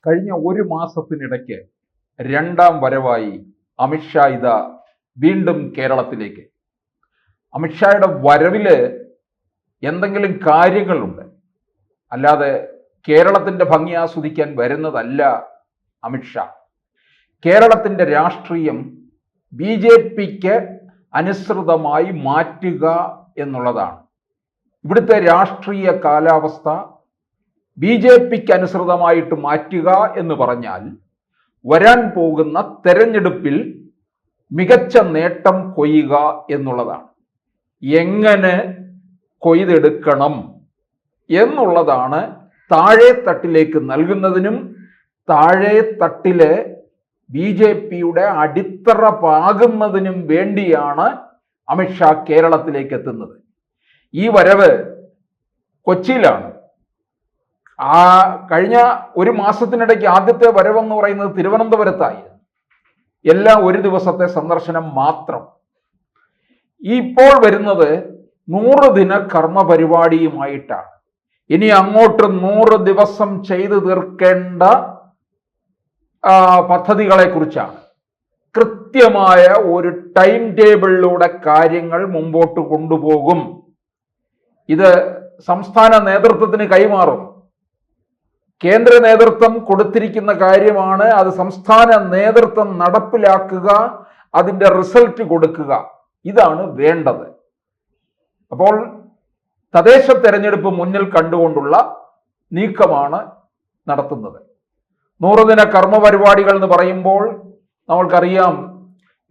കഴിഞ്ഞ ഒരു മാസത്തിനിടയ്ക്ക് രണ്ടാം വരവായി അമിത്ഷാ ഇതാ വീണ്ടും കേരളത്തിലേക്ക്. അമിത്ഷായുടെ വരവില് എന്തെങ്കിലും കാര്യങ്ങളുണ്ട്, അല്ലാതെ കേരളത്തിന്റെ ഭംഗി ആസ്വദിക്കാൻ വരുന്നതല്ല അമിത്ഷാ. കേരളത്തിന്റെ രാഷ്ട്രീയം BJPക്ക് അനുസൃതമായി മാറ്റുക എന്നുള്ളതാണ്. ഇവിടുത്തെ രാഷ്ട്രീയ കാലാവസ്ഥ BJPക്ക് അനുസൃതമായിട്ട് മാറ്റുക എന്ന് പറഞ്ഞാൽ വരാൻ പോകുന്ന തെരഞ്ഞെടുപ്പിൽ മികച്ച നേട്ടം കൊയ്യുക എന്നുള്ളതാണ്. എങ്ങനെ കൊയ്തെടുക്കണം എന്നുള്ളതാണ് താഴെ തട്ടിലേക്ക് നൽകുന്നതിനും താഴെ തട്ടിലെ BJPയുടെ അടിത്തറ പാകുന്നതിനും വേണ്ടിയാണ് അമിത്ഷാ കേരളത്തിലേക്ക് എത്തുന്നത്. ഈ വരവ് കൊച്ചിയിലാണ്. കഴിഞ്ഞ ഒരു മാസത്തിനിടയ്ക്ക് ആദ്യത്തെ വരവെന്ന് പറയുന്നത് തിരുവനന്തപുരത്തായിരുന്നു. എല്ലാം ഒരു ദിവസത്തെ സന്ദർശനം മാത്രം. ഇപ്പോൾ വരുന്നത് 100 ദിന കർമ്മ പരിപാടിയുമായിട്ടാണ്. ഇനി അങ്ങോട്ട് 100 ദിവസം ചെയ്തു തീർക്കേണ്ട പദ്ധതികളെ കുറിച്ചാണ്. കൃത്യമായ ഒരു ടൈം ടേബിളിലൂടെ കാര്യങ്ങൾ മുമ്പോട്ട് കൊണ്ടുപോകും. ഇത് സംസ്ഥാന നേതൃത്വത്തിന് കൈമാറും. കേന്ദ്ര നേതൃത്വം കൊടുത്തിരിക്കുന്ന കാര്യമാണ്. അത് സംസ്ഥാന നേതൃത്വം നടപ്പിലാക്കുക, അതിൻ്റെ റിസൾട്ട് കൊടുക്കുക. ഇതാണ് വേണ്ടത്. അപ്പോൾ തദ്ദേശ തെരഞ്ഞെടുപ്പ് മുന്നിൽ കണ്ടുകൊണ്ടുള്ള നീക്കമാണ് നടത്തുന്നത്. 100 ദിന കർമ്മ പരിപാടികൾ എന്ന് പറയുമ്പോൾ നമ്മൾക്കറിയാം,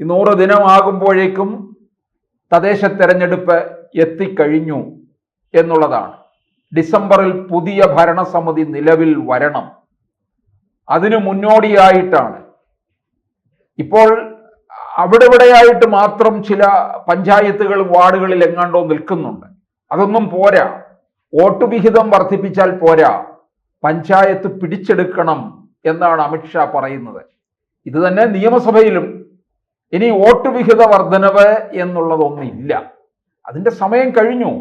ഈ 100 ദിനമാകുമ്പോഴേക്കും തദ്ദേശ തെരഞ്ഞെടുപ്പ് എത്തിക്കഴിഞ്ഞു എന്നുള്ളതാണ്. ഡിസംബറിൽ പുതിയ ഭരണസമിതി നിലവിൽ വരണം. അതിനു മുന്നോടിയായിട്ടാണ് ഇപ്പോൾ അവിടെ ഇവിടെയായിട്ട് മാത്രം ചില പഞ്ചായത്തുകൾ വാർഡുകളിൽ എങ്ങാണ്ടോ നിൽക്കുന്നുണ്ട്. അതൊന്നും പോരാ. വോട്ട് വിഹിതം വർദ്ധിപ്പിച്ചാൽ പോരാ, പഞ്ചായത്ത് പിടിച്ചെടുക്കണം എന്നാണ് അമിത്ഷാ പറയുന്നത്. ഇത് തന്നെ നിയമസഭയിലും. ഇനി വോട്ട് വിഹിത വർധനവ് എന്നുള്ളതൊന്നില്ല. അതിന്റെ സമയം കഴിഞ്ഞു.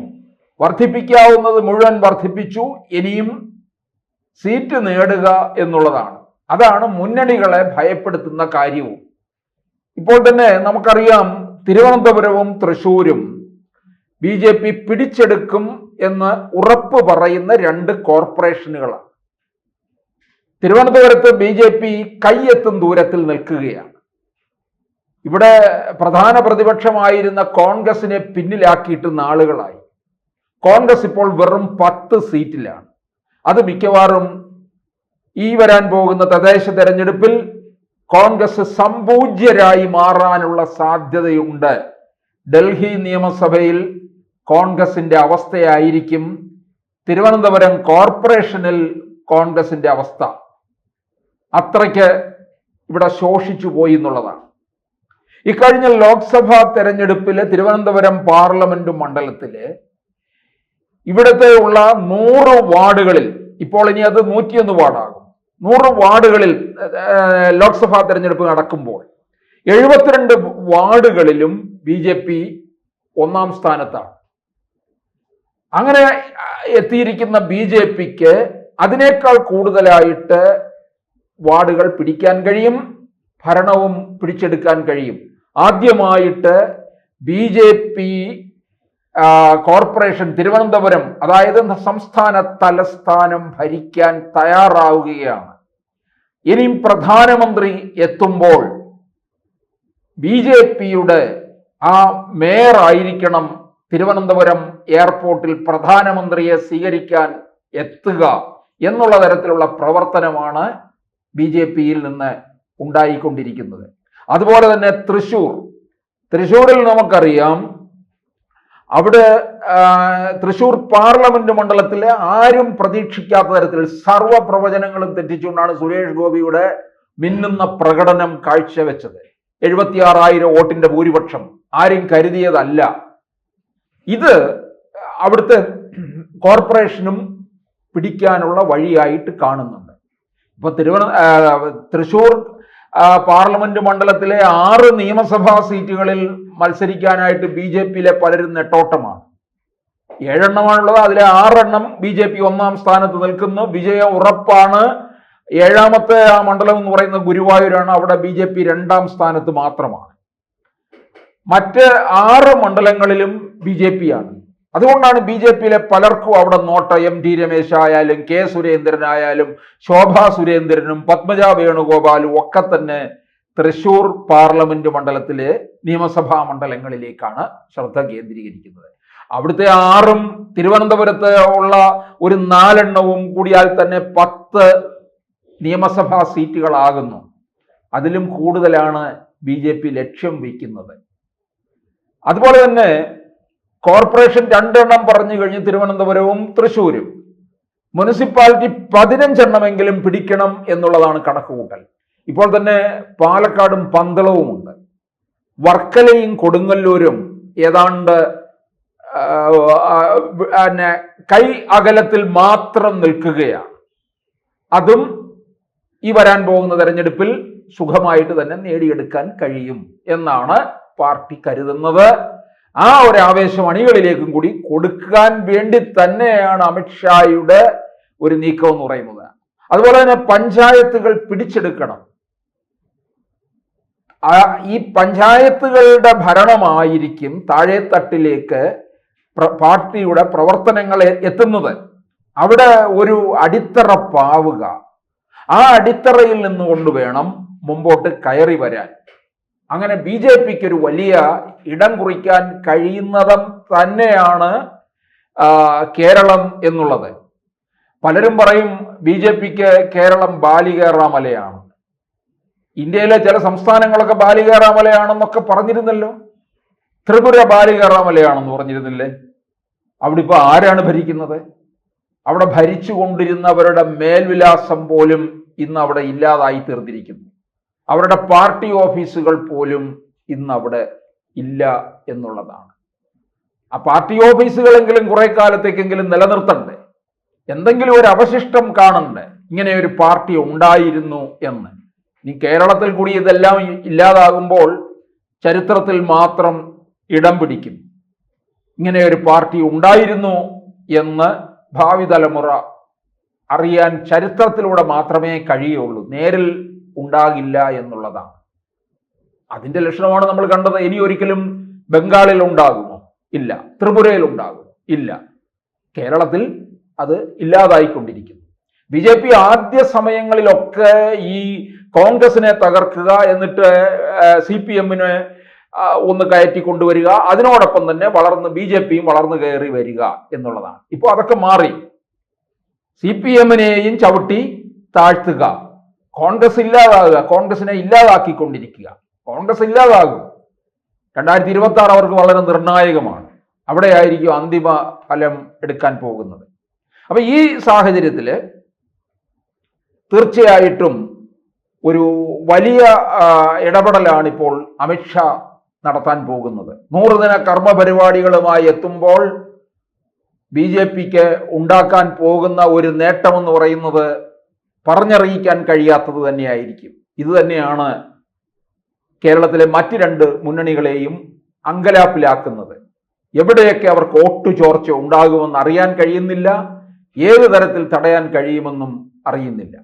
വർദ്ധിപ്പിക്കാവുന്നത് മുഴുവൻ വർദ്ധിപ്പിച്ചു. ഇനിയും സീറ്റ് നേടുക എന്നുള്ളതാണ്. അതാണ് മുന്നണികളെ ഭയപ്പെടുത്തുന്ന കാര്യവും. ഇപ്പോൾ തന്നെ നമുക്കറിയാം, തിരുവനന്തപുരവും തൃശ്ശൂരും BJP പിടിച്ചെടുക്കും എന്ന് ഉറപ്പ് പറയുന്ന 2 കോർപ്പറേഷനുകളാണ്. തിരുവനന്തപുരത്ത് BJP കൈയെത്തും ദൂരത്തിൽ നിൽക്കുകയാണ്. ഇവിടെ പ്രധാന പ്രതിപക്ഷമായിരുന്ന കോൺഗ്രസിനെ പിന്നിലാക്കിയിട്ട് നാളുകളായി. കോൺഗ്രസ് ഇപ്പോൾ വെറും 10 സീറ്റിലാണ്. അത് മിക്കവാറും ഈ വരാൻ പോകുന്ന തദ്ദേശ തെരഞ്ഞെടുപ്പിൽ കോൺഗ്രസ് സംപൂജ്യരായി മാറാനുള്ള സാധ്യതയുണ്ട്. ഡൽഹി നിയമസഭയിൽ കോൺഗ്രസിന്റെ അവസ്ഥയായിരിക്കും തിരുവനന്തപുരം കോർപ്പറേഷനിൽ കോൺഗ്രസിന്റെ അവസ്ഥ. അത്രയ്ക്ക് ഇവിടെ ശോഷിച്ചു പോയി എന്നുള്ളതാണ്. ഇക്കഴിഞ്ഞ ലോക്സഭാ തെരഞ്ഞെടുപ്പിലെ തിരുവനന്തപുരം പാർലമെന്റ് മണ്ഡലത്തില് ഇവിടത്തെ ഉള്ള 100 വാർഡുകളിൽ, ഇപ്പോൾ ഇനി അത് 101 വാർഡാകും, 100 വാർഡുകളിൽ ലോക്സഭാ തെരഞ്ഞെടുപ്പ് നടക്കുമ്പോൾ 72 വാർഡുകളിലും BJP 1-ാം സ്ഥാനത്താണ്. അങ്ങനെ എത്തിയിരിക്കുന്ന BJPക്ക് അതിനേക്കാൾ കൂടുതലായിട്ട് വാർഡുകൾ പിടിക്കാൻ കഴിയും, ഭരണവും പിടിച്ചെടുക്കാൻ കഴിയും. ആദ്യമായിട്ട് BJP കോർപ്പറേഷൻ തിരുവനന്തപുരം, അതായത് സംസ്ഥാന തലസ്ഥാനം ഭരിക്കാൻ തയ്യാറാവുകയാണ്. ഇനിയും പ്രധാനമന്ത്രി എത്തുമ്പോൾ BJPയുടെ ആ മേയർ ആയിരിക്കണം തിരുവനന്തപുരം എയർപോർട്ടിൽ പ്രധാനമന്ത്രിയെ സ്വീകരിക്കാൻ എത്തുക എന്നുള്ള തരത്തിലുള്ള പ്രവർത്തനമാണ് BJPയിൽ നിന്ന് ഉണ്ടായിക്കൊണ്ടിരിക്കുന്നത്. അതുപോലെ തന്നെ തൃശ്ശൂരിൽ നമുക്കറിയാം, അവിടെ തൃശ്ശൂർ പാർലമെന്റ് മണ്ഡലത്തിലെ ആരും പ്രതീക്ഷിക്കാത്ത തരത്തിൽ സർവ്വ പ്രവചനങ്ങളും തെറ്റിച്ചുകൊണ്ടാണ് സുരേഷ് ഗോപിയുടെ മിന്നുന്ന പ്രകടനം കാഴ്ചവെച്ചത്. 76,000 വോട്ടിന്റെ ഭൂരിപക്ഷം ആരും കരുതിയതല്ല. ഇത് അവിടുത്തെ കോർപ്പറേഷനും പിടിക്കാനുള്ള വഴിയായിട്ട് കാണുന്നുണ്ട്. ഇപ്പൊ തൃശ്ശൂർ പാർലമെന്റ് മണ്ഡലത്തിലെ 6 നിയമസഭാ സീറ്റുകളിൽ മത്സരിക്കാനായിട്ട് BJPയിലെ പലരും നെട്ടോട്ടമാണ്. 7 എണ്ണമാണുള്ളത്. അതിലെ 6 എണ്ണം BJP 1-ാം സ്ഥാനത്ത് നിൽക്കുന്നു. വിജയം ഉറപ്പാണ് ഏഴാമത്തെ ആ മണ്ഡലം എന്ന് പറയുന്ന ഗുരുവായൂരാണ്. അവിടെ BJP 2ാം സ്ഥാനത്ത് മാത്രമാണ്. മറ്റ് 6 മണ്ഡലങ്ങളിലും BJP ആണ്. അതുകൊണ്ടാണ് BJPയിലെ പലർക്കും അവിടെ നോട്ട. MT രമേശ് ആയാലും K സുരേന്ദ്രനായാലും ശോഭാ സുരേന്ദ്രനും പത്മജ വേണുഗോപാലും ഒക്കെ തന്നെ തൃശൂർ പാർലമെന്റ് മണ്ഡലത്തിലെ നിയമസഭാ മണ്ഡലങ്ങളിലേക്കാണ് ശ്രദ്ധ കേന്ദ്രീകരിക്കുന്നത്. അവിടുത്തെ 6ഉം തിരുവനന്തപുരത്ത് ഉള്ള ഒരു 4 എണ്ണവും കൂടിയാൽ തന്നെ 10 നിയമസഭാ സീറ്റുകളാകുന്നു. അതിലും കൂടുതലാണ് BJP ലക്ഷ്യം വയ്ക്കുന്നത്. അതുപോലെ തന്നെ കോർപ്പറേഷൻ 2 എണ്ണം പറഞ്ഞു കഴിഞ്ഞ് തിരുവനന്തപുരവും തൃശ്ശൂരും, മുനിസിപ്പാലിറ്റി 15 എണ്ണമെങ്കിലും പിടിക്കണം എന്നുള്ളതാണ് കണക്കുകൂട്ടൽ. ഇപ്പോൾ തന്നെ പാലക്കാടും പന്തളവുമുണ്ട്. വർക്കലയും കൊടുങ്ങല്ലൂരും ഏതാണ്ട് കൈ അകലത്തിൽ മാത്രം നിൽക്കുകയാണ്. അതും ഈ വരാൻ പോകുന്ന തെരഞ്ഞെടുപ്പിൽ സുഖമായിട്ട് തന്നെ നേടിയെടുക്കാൻ കഴിയും എന്നാണ് പാർട്ടി കരുതുന്നത്. ആ ഒരു ആവേശം അണികളിലേക്കും കൂടി കൊടുക്കാൻ വേണ്ടി തന്നെയാണ് അമിത്ഷായുടെ ഒരു നീക്കം എന്ന് പറയുന്നത്. അതുപോലെ തന്നെ പഞ്ചായത്തുകൾ പിടിച്ചെടുക്കണം. ഈ പഞ്ചായത്തുകളുടെ ഭരണമായിരിക്കും താഴെത്തട്ടിലേക്ക് പാർട്ടിയുടെ പ്രവർത്തനങ്ങൾ എത്തുന്നത്. അവിടെ ഒരു അടിത്തറ പാവുക, ആ അടിത്തറയിൽ നിന്നുകൊണ്ട് വേണം മുമ്പോട്ട് കയറി വരാൻ. അങ്ങനെ BJPക്ക് ഒരു വലിയ ഇടം കുറിക്കാൻ കഴിയുന്നതും തന്നെയാണ് കേരളം എന്നുള്ളത്. പലരും പറയും BJPക്ക് കേരളം ബാലികേറാമലയാണ്. ഇന്ത്യയിലെ ചില സംസ്ഥാനങ്ങളൊക്കെ ബാലികേറാമലയാണെന്നൊക്കെ പറഞ്ഞിരുന്നല്ലോ. ത്രിപുര ബാലികേറാമലയാണെന്ന് പറഞ്ഞിരുന്നില്ലേ? അവിടെ ഇപ്പോൾ ആരാണ് ഭരിക്കുന്നത്? അവിടെ ഭരിച്ചു കൊണ്ടിരുന്നവരുടെ മേൽവിലാസം പോലും ഇന്ന് അവിടെ ഇല്ലാതായി തീർന്നിരിക്കുന്നു. അവരുടെ പാർട്ടി ഓഫീസുകൾ പോലും ഇന്ന് അവിടെ ഇല്ല എന്നുള്ളതാണ്. ആ പാർട്ടി ഓഫീസുകളെങ്കിലും കുറെ കാലത്തേക്കെങ്കിലും നിലനിർത്തണ്ടേ? എന്തെങ്കിലും ഒരു അവശിഷ്ടം കാണണ്ടേ ഇങ്ങനെ ഒരു പാർട്ടി ഉണ്ടായിരുന്നു എന്ന്? ഇനി കേരളത്തിൽ കൂടി ഇതെല്ലാം ഇല്ലാതാകുമ്പോൾ ചരിത്രത്തിൽ മാത്രം ഇടം പിടിക്കും. ഇങ്ങനെ ഒരു പാർട്ടി ഉണ്ടായിരുന്നു എന്ന് ഭാവി തലമുറ അറിയാൻ ചരിത്രത്തിലൂടെ മാത്രമേ കഴിയുള്ളൂ. നേരിൽ ഉണ്ടാകില്ല എന്നുള്ളതാണ്. അതിന്റെ ലക്ഷണമാണ് നമ്മൾ കണ്ടത്. ഇനി ഒരിക്കലും ബംഗാളിൽ ഉണ്ടാകുമോ? ഇല്ല. ത്രിപുരയിൽ ഉണ്ടാകുമോ? ഇല്ല. കേരളത്തിൽ അത് ഇല്ലാതായിക്കൊണ്ടിരിക്കുന്നു. BJP ആദ്യ സമയങ്ങളിലൊക്കെ ഈ കോൺഗ്രസിനെ തകർക്കുക, എന്നിട്ട് CPM-നെ ഒന്ന് കയറ്റിക്കൊണ്ടുവരിക, അതിനോടൊപ്പം തന്നെ BJPയും വളർന്നു കയറി വരിക എന്നുള്ളതാണ്. ഇപ്പോൾ അതൊക്കെ മാറി. CPM-നെയും ചവിട്ടി താഴ്ത്തുക, കോൺഗ്രസ് ഇല്ലാതാകുക, കോൺഗ്രസിനെ ഇല്ലാതാക്കിക്കൊണ്ടിരിക്കുക. കോൺഗ്രസ് ഇല്ലാതാകും. 2026 അവർക്ക് വളരെ നിർണായകമാണ്. അവിടെയായിരിക്കും അന്തിമ ഫലം എടുക്കാൻ പോകുന്നത്. അപ്പൊ ഈ സാഹചര്യത്തിൽ തീർച്ചയായിട്ടും ഒരു വലിയ ഇടപെടലാണ് ഇപ്പോൾ അമിത്ഷാ നടത്താൻ പോകുന്നത്. 100 ദിന കർമ്മ പരിപാടികളുമായി എത്തുമ്പോൾ BJPക്ക് ഉണ്ടാക്കാൻ പോകുന്ന ഒരു നേട്ടമെന്ന് പറയുന്നത് പറഞ്ഞറിയിക്കാൻ കഴിയാത്തത് തന്നെയായിരിക്കും. ഇത് തന്നെയാണ് കേരളത്തിലെ മറ്റ് 2 മുന്നണികളെയും അങ്കലാപ്പിലാക്കുന്നത്. എവിടെയൊക്കെ അവർക്ക് വോട്ട് ചോർച്ച ഉണ്ടാകുമെന്ന് അറിയാൻ കഴിയുന്നില്ല, ഏത് തരത്തിൽ തടയാൻ കഴിയുമെന്നും അറിയുന്നില്ല.